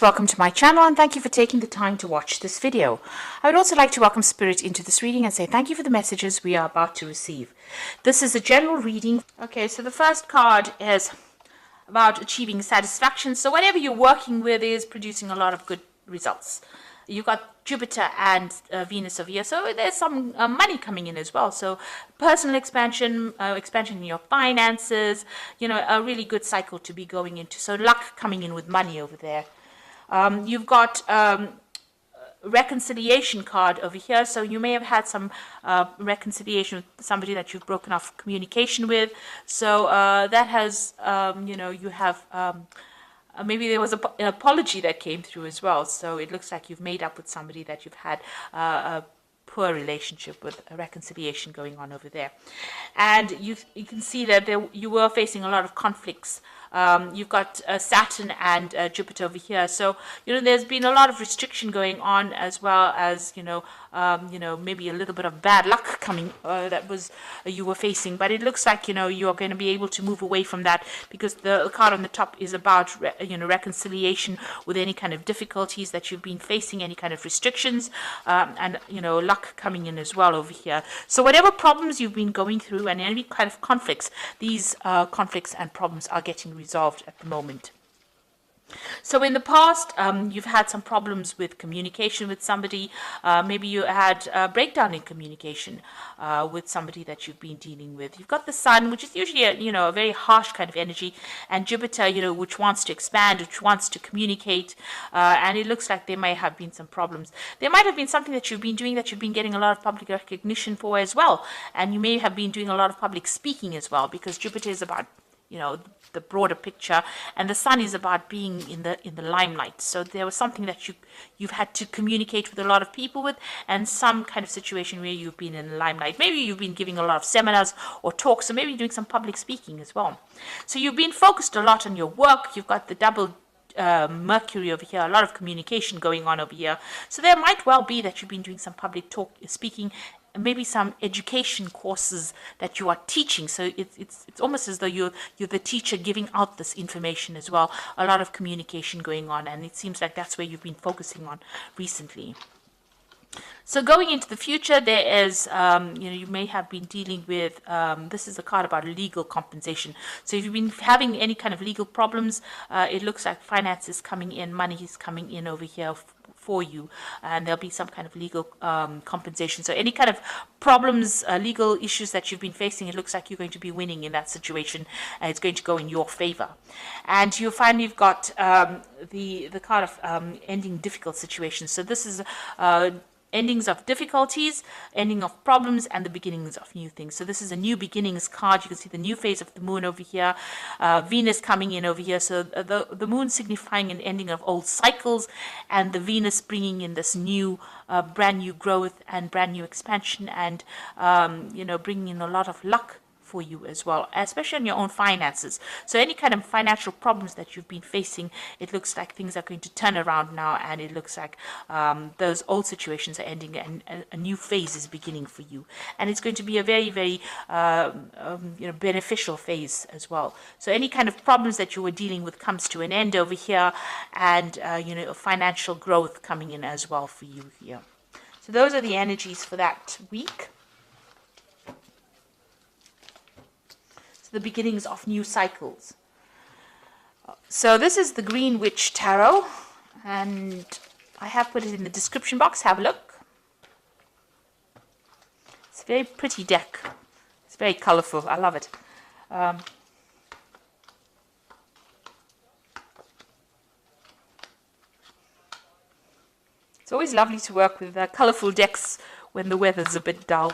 Welcome to my channel and thank you for taking the time to watch this video. I would also like to welcome Spirit into this reading and say thank you for the messages we are about to receive. This is a general reading. Okay, so the first card is about achieving satisfaction. So whatever you're working with is producing a lot of good results. You've got Jupiter and Venus over here, so there's some money coming in as well. So personal expansion, expansion in your finances, you know, a really good cycle to be going into. So luck coming in with money over there. You've got reconciliation card over here, so you may have had some reconciliation with somebody that you've broken off communication with. So that has, you know, you have maybe there was an apology that came through as well. So it looks like you've made up with somebody that you've had a poor relationship with, a reconciliation going on over there. And you can see that you were facing a lot of conflicts. You've got Saturn and Jupiter over here, so you know there's been a lot of restriction going on, as well as you know maybe a little bit of bad luck coming that was you were facing. But it looks like you know you are going to be able to move away from that, because the card on the top is about reconciliation with any kind of difficulties that you've been facing, any kind of restrictions, and you know luck coming in as well over here. So whatever problems you've been going through and any kind of conflicts, these conflicts and problems are getting resolved at the moment. So in the past, you've had some problems with communication with somebody. Maybe you had a breakdown in communication with somebody that you've been dealing with. You've got the Sun, which is usually a very harsh kind of energy, and Jupiter, which wants to expand, which wants to communicate. And it looks like there may have been some problems. There might have been something that you've been doing that you've been getting a lot of public recognition for as well, and you may have been doing a lot of public speaking as well, because Jupiter is about the broader picture, and the Sun is about being in the limelight. So there was something that you've had to communicate with a lot of people with, and some kind of situation where you've been in the limelight. Maybe you've been giving a lot of seminars or talks, or maybe doing some public speaking as well. So you've been focused a lot on your work. You've got the double Mercury over here, a lot of communication going on over here. So there might well be that you've been doing some public speaking, maybe some education courses that you are teaching. So it's almost as though you're the teacher giving out this information as well. A lot of communication going on, and it seems like that's where you've been focusing on recently. So going into the future, there is, you may have been dealing with, this is a card about legal compensation. So if you've been having any kind of legal problems, it looks like finance is coming in, money is coming in over here for you, and there'll be some kind of legal compensation. So any kind of problems, legal issues that you've been facing, it looks like you're going to be winning in that situation, and it's going to go in your favor. And you'll find you've got the card of ending difficult situations. So this is endings of difficulties, ending of problems, and the beginnings of new things. So this is a new beginnings card. You can see the new phase of the moon over here, Venus coming in over here. So the moon signifying an ending of old cycles, and the Venus bringing in this new, brand new growth and brand new expansion, and bringing in a lot of luck for you as well, especially on your own finances. So any kind of financial problems that you've been facing, it looks like things are going to turn around now, and it looks like those old situations are ending and a new phase is beginning for you, and it's going to be a very, very beneficial phase as well. So any kind of problems that you were dealing with comes to an end over here, and financial growth coming in as well for you here. So those are the energies for that week. The beginnings of new cycles. So this is the Green Witch Tarot, and I have put it in the description box. Have a look. It's a very pretty deck. It's very colorful. I love it. It's always lovely to work with colorful decks when the weather's a bit dull.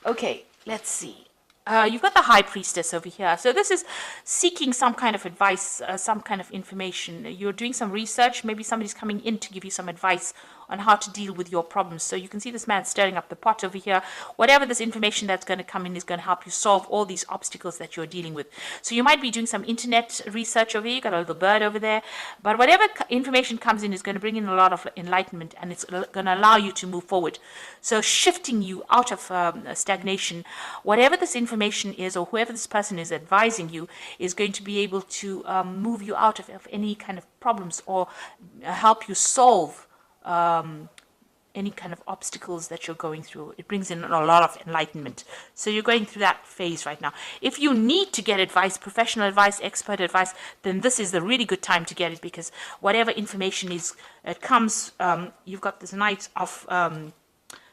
Okay, let's see. You've got the High Priestess over here. So this is seeking some kind of advice, some kind of information. You're doing some research. Maybe somebody's coming in to give you some advice on how to deal with your problems. So you can see this man stirring up the pot over here. Whatever this information that's going to come in is going to help you solve all these obstacles that you're dealing with. So you might be doing some internet research over here. You got a little bird over there. But whatever information comes in is going to bring in a lot of enlightenment, and it's going to allow you to move forward. So shifting you out of stagnation. Whatever this information is, or whoever this person is advising you, is going to be able to move you out of any kind of problems, or help you solve any kind of obstacles that you're going through. It brings in a lot of enlightenment. So you're going through that phase right now. If you need to get advice, professional advice, expert advice, then this is the really good time to get it, because whatever information is, it comes, you've got this Knight of,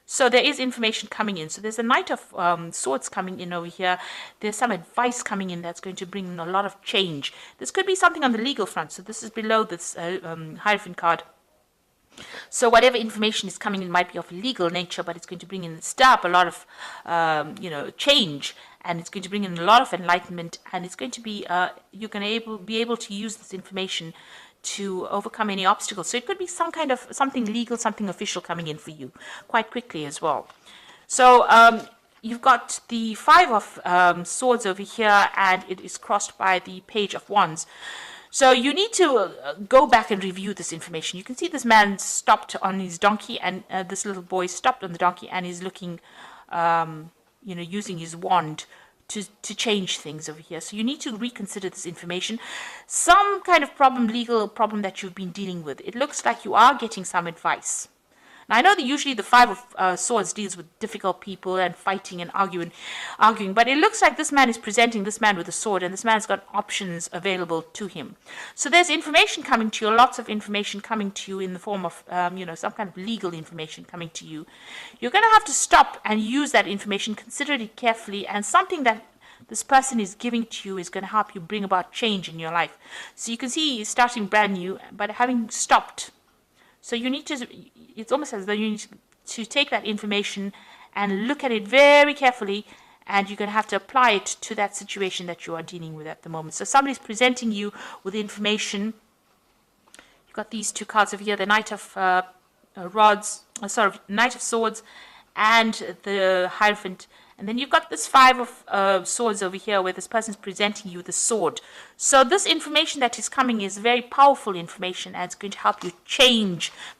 so there is information coming in. So there's a Knight of Swords coming in over here. There's some advice coming in that's going to bring in a lot of change. This could be something on the legal front. So this is below this Hierophant card. So whatever information is coming in might be of legal nature, but it's going to bring in a lot of change, and it's going to bring in a lot of enlightenment, and it's going to be you're going to be able to use this information to overcome any obstacles. So it could be some kind of something legal, something official coming in for you quite quickly as well. So you've got the Five of Swords over here, and it is crossed by the Page of Wands. So you need to go back and review this information. You can see this man stopped on his donkey, and this little boy stopped on the donkey and is looking, using his wand to change things over here. So you need to reconsider this information. Some kind of problem, legal problem that you've been dealing with. It looks like you are getting some advice. Now, I know that usually the Five of Swords deals with difficult people and fighting and arguing, but it looks like this man is presenting this man with a sword, and this man's got options available to him. So there's information coming to you, lots of information coming to you in the form of, some kind of legal information coming to you. You're going to have to stop and use that information, consider it carefully, and something that this person is giving to you is going to help you bring about change in your life. So you can see he's starting brand new, but having stopped. So you need to, it's almost as though you need to take that information and look at it very carefully, and you're going to have to apply it to that situation that you are dealing with at the moment. So somebody's presenting you with information. You've got these two cards over here, the Knight of Knight of Swords and the Hierophant. And then you've got this Five of Swords over here, where this person's presenting you the sword. So this information that is coming is very powerful information, and it's going to help you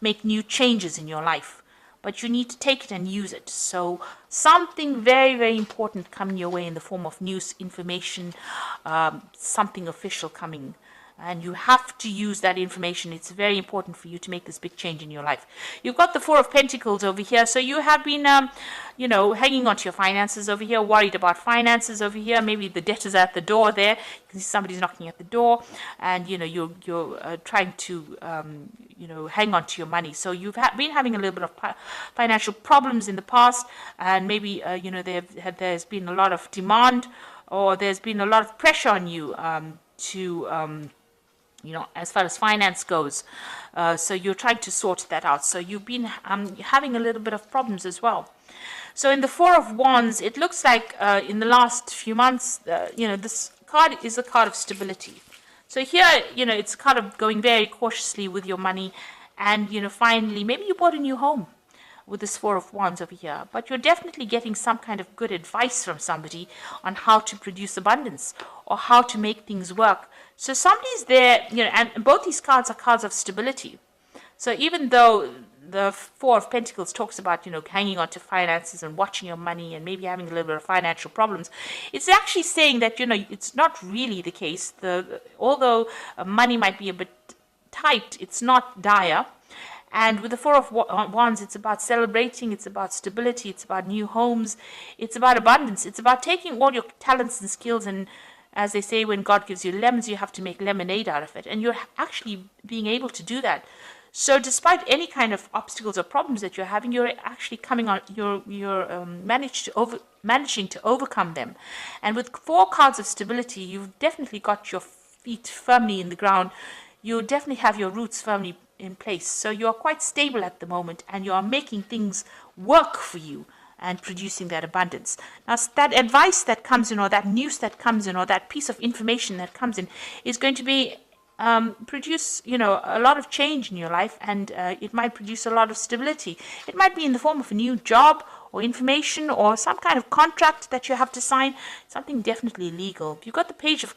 make new changes in your life. But you need to take it and use it. So something very, very important coming your way in the form of news, information, something official coming. And you have to use that information. It's very important for you to make this big change in your life. You've got the Four of Pentacles over here. So you have been, hanging on to your finances over here, worried about finances over here. Maybe the debtors are at the door there. You can see somebody's knocking at the door, and, you're trying to, hang on to your money. So you've been having a little bit of financial problems in the past, and maybe, there's been a lot of demand, or there's been a lot of pressure on you as far as finance goes. So you're trying to sort that out. So you've been having a little bit of problems as well. So in the Four of Wands, it looks like in the last few months, this card is a card of stability. So here, it's a card of going very cautiously with your money. And, finally, maybe you bought a new home with this Four of Wands over here, but you're definitely getting some kind of good advice from somebody on how to produce abundance or how to make things work. So somebody's there, and both these cards are cards of stability. So even though the Four of Pentacles talks about, hanging on to finances and watching your money and maybe having a little bit of financial problems, it's actually saying that, it's not really the case. Although money might be a bit tight, it's not dire. And with the Four of Wands, it's about celebrating, it's about stability, it's about new homes, it's about abundance, it's about taking all your talents and skills, and as they say, when God gives you lemons, you have to make lemonade out of it. And you're actually being able to do that. So despite any kind of obstacles or problems that you're having, you're actually managing to overcome them. And with four cards of stability, you've definitely got your feet firmly in the ground. You definitely have your roots firmly in place. So you're quite stable at the moment, and you are making things work for you and producing that abundance. Now, that advice that comes in, or that news that comes in, or that piece of information that comes in is going to be produce, a lot of change in your life, and it might produce a lot of stability. It might be in the form of a new job or information or some kind of contract that you have to sign, something definitely legal. You've got the page of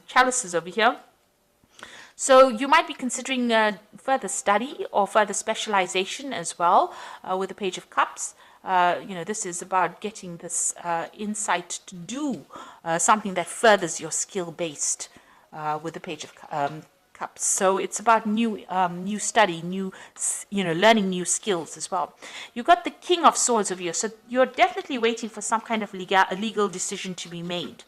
chalices over here. So you might be considering further study or further specialization as well with the Page of Cups. This is about getting this insight to do something that furthers your skill-based with the Page of Cups. So it's about new study, learning new skills as well. You've got the King of Swords over here. So you're definitely waiting for some kind of legal decision to be made.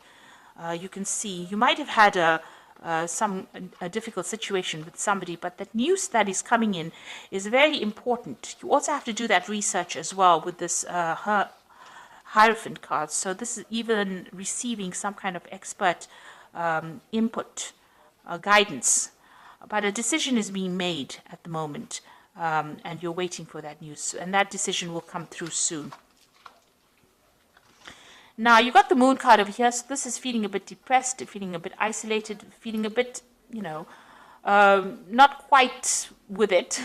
You can see you might have had a difficult situation with somebody, but that news that is coming in is very important. You also have to do that research as well with this Hierophant card. So this is even receiving some kind of expert input, guidance. But a decision is being made at the moment, and you're waiting for that news, and that decision will come through soon. Now, you got the Moon card over here, so this is feeling a bit depressed, feeling a bit isolated, feeling a bit, not quite with it.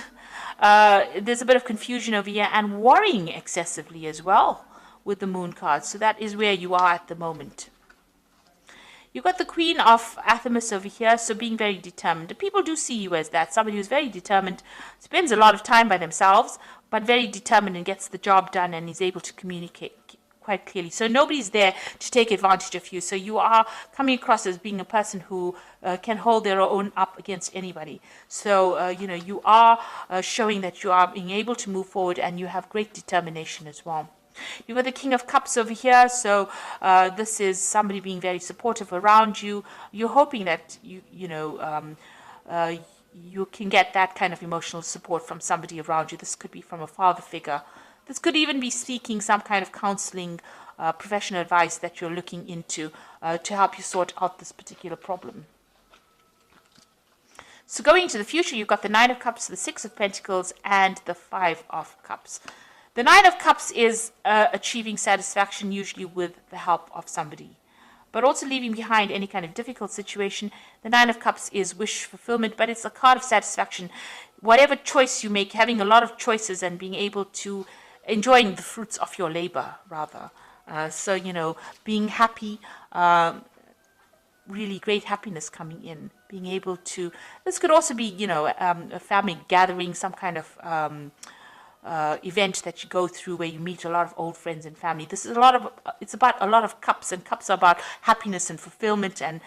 There's a bit of confusion over here and worrying excessively as well with the Moon card. So that is where you are at the moment. You've got the Queen of Athamas over here, so being very determined. People do see you as that, somebody who's very determined, spends a lot of time by themselves, but very determined and gets the job done and is able to communicate quite clearly. So nobody's there to take advantage of you. So you are coming across as being a person who can hold their own up against anybody. So, you are showing that you are being able to move forward and you have great determination as well. You've got the King of Cups over here. So this is somebody being very supportive around you. You're hoping that you can get that kind of emotional support from somebody around you. This could be from a father figure. This could even be seeking some kind of counseling, professional advice that you're looking into to help you sort out this particular problem. So going into the future, you've got the Nine of Cups, the Six of Pentacles, and the Five of Cups. The Nine of Cups is achieving satisfaction, usually with the help of somebody, but also leaving behind any kind of difficult situation. The Nine of Cups is wish fulfillment, but it's a card of satisfaction. Whatever choice you make, having a lot of choices and being able to enjoying the fruits of your labor, rather. So, being happy, really great happiness coming in, being able to, this could also be, a family gathering, some kind of event that you go through where you meet a lot of old friends and family. This is it's about a lot of cups, and cups are about happiness and fulfillment and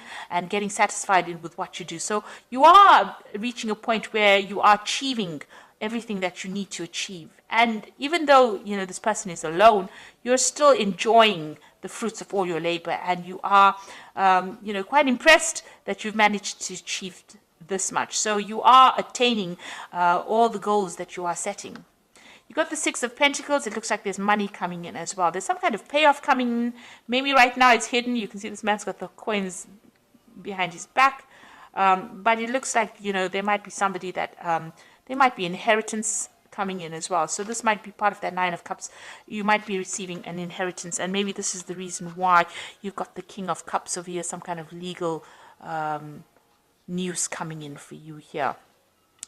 getting satisfied with what you do. So you are reaching a point where you are achieving everything that you need to achieve. And even though, this person is alone, you're still enjoying the fruits of all your labor, and you are, quite impressed that you've managed to achieve this much. So you are attaining all the goals that you are setting. You got the Six of Pentacles. It looks like there's money coming in as well. There's some kind of payoff coming in. Maybe right now it's hidden. You can see this man's got the coins behind his back. But it looks like, there might be somebody that, there might be inheritance coming in as well. So this might be part of that Nine of Cups. You might be receiving an inheritance, and maybe this is the reason why you've got the King of Cups over here, some kind of legal news coming in for you here.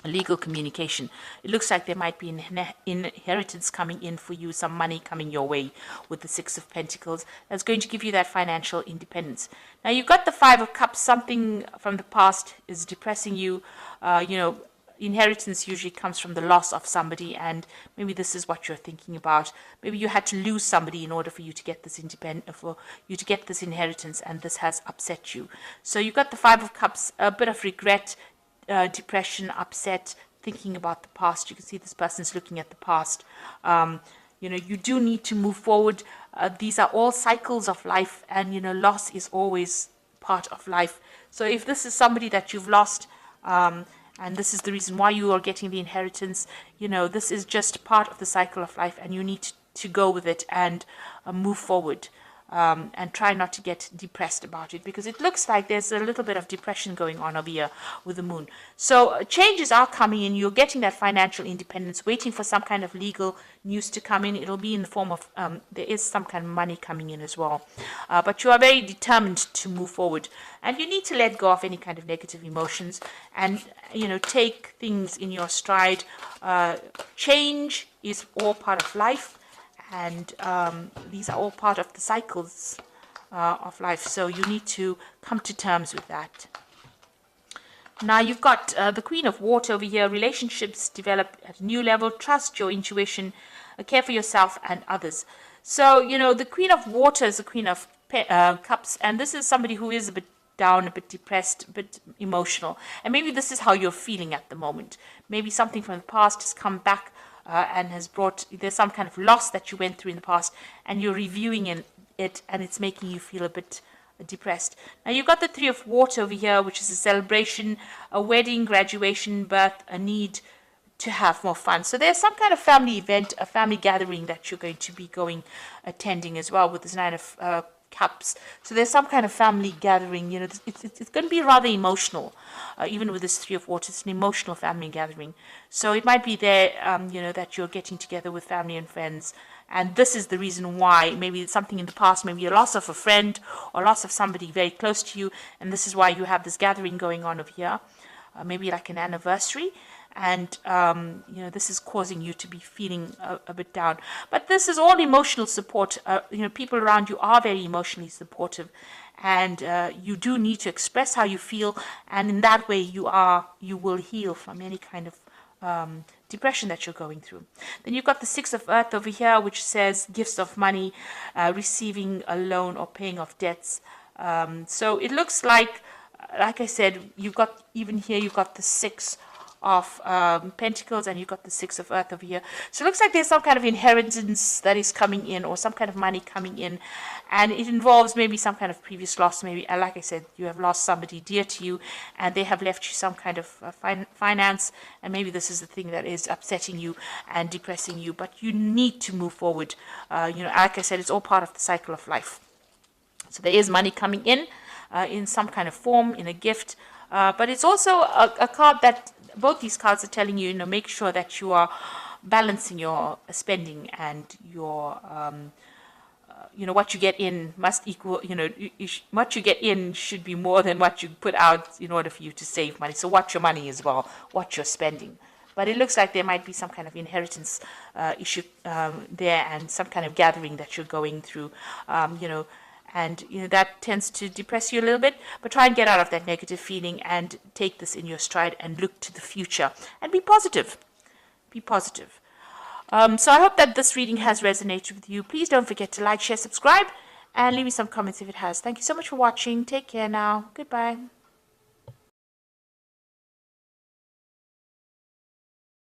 Legal communication. It looks like there might be an inheritance coming in for you, some money coming your way with the Six of Pentacles. That's going to give you that financial independence. Now you've got the Five of Cups. Something from the past is depressing you. Inheritance usually comes from the loss of somebody, and maybe this is what you're thinking about. Maybe you had to lose somebody in order for you to get this inheritance, and this has upset you. So you've got the Five of Cups, a bit of regret, depression, upset, thinking about the past. You can see this person's looking at the past. You do need to move forward. These are all cycles of life, and loss is always part of life. So if this is somebody that you've lost, and this is the reason why you are getting the inheritance, this is just part of the cycle of life, and you need to go with it and move forward. and try not to get depressed about it, because it looks like there's a little bit of depression going on over here with the moon. So changes are coming in. You're getting that financial independence, waiting for some kind of legal news to come in. It'll be in the form of, there is some kind of money coming in as well. But you are very determined to move forward. And you need to let go of any kind of negative emotions and, take things in your stride. Change is all part of life. And these are all part of the cycles of life. So you need to come to terms with that. Now you've got the Queen of Water over here. Relationships develop at a new level. Trust your intuition. Care for yourself and others. So, the Queen of Water is the Queen of Cups. And this is somebody who is a bit down, a bit depressed, a bit emotional. And maybe this is how you're feeling at the moment. Maybe something from the past has come back and has there's some kind of loss that you went through in the past, and you're reviewing it, and it's making you feel a bit depressed. Now you've got the Three of Water over here, which is a celebration, a wedding, graduation, birth, a need to have more fun. So there's some kind of family event, a family gathering that you're going to be attending as well with this Nine of Cups. So there's some kind of family gathering. It's going to be rather emotional. Even with this Three of Water, it's an emotional family gathering. So it might be there, that you're getting together with family and friends. And this is the reason why. Maybe it's something in the past, maybe a loss of a friend or loss of somebody very close to you. And this is why you have this gathering going on over here. Maybe like an anniversary. And, this is causing you to be feeling a bit down. But this is all emotional support. People around you are very emotionally supportive. And you do need to express how you feel. And in that way, you will heal from any kind of depression that you're going through. Then you've got the Six of Earth over here, which says gifts of money, receiving a loan or paying off debts. So it looks like I said, you've got the Six of Pentacles, and you've got the Six of Earth over here. So it looks like there's some kind of inheritance that is coming in, or some kind of money coming in, and it involves maybe some kind of previous loss. Maybe, like I said, you have lost somebody dear to you, and they have left you some kind of finance, and maybe this is the thing that is upsetting you and depressing you. But you need to move forward. Like I said, it's all part of the cycle of life. So there is money coming in some kind of form, in a gift. But it's also a card that both these cards are telling you, make sure that you are balancing your spending, and your, what you get in must equal, what you get in should be more than what you put out in order for you to save money. So watch your money as well, watch your spending. But it looks like there might be some kind of inheritance issue there, and some kind of gathering that you're going through, and that tends to depress you a little bit. But try and get out of that negative feeling and take this in your stride and look to the future and be positive. Be positive. So I hope that this reading has resonated with you. Please don't forget to like, share, subscribe, and leave me some comments if it has. Thank you so much for watching. Take care now. Goodbye.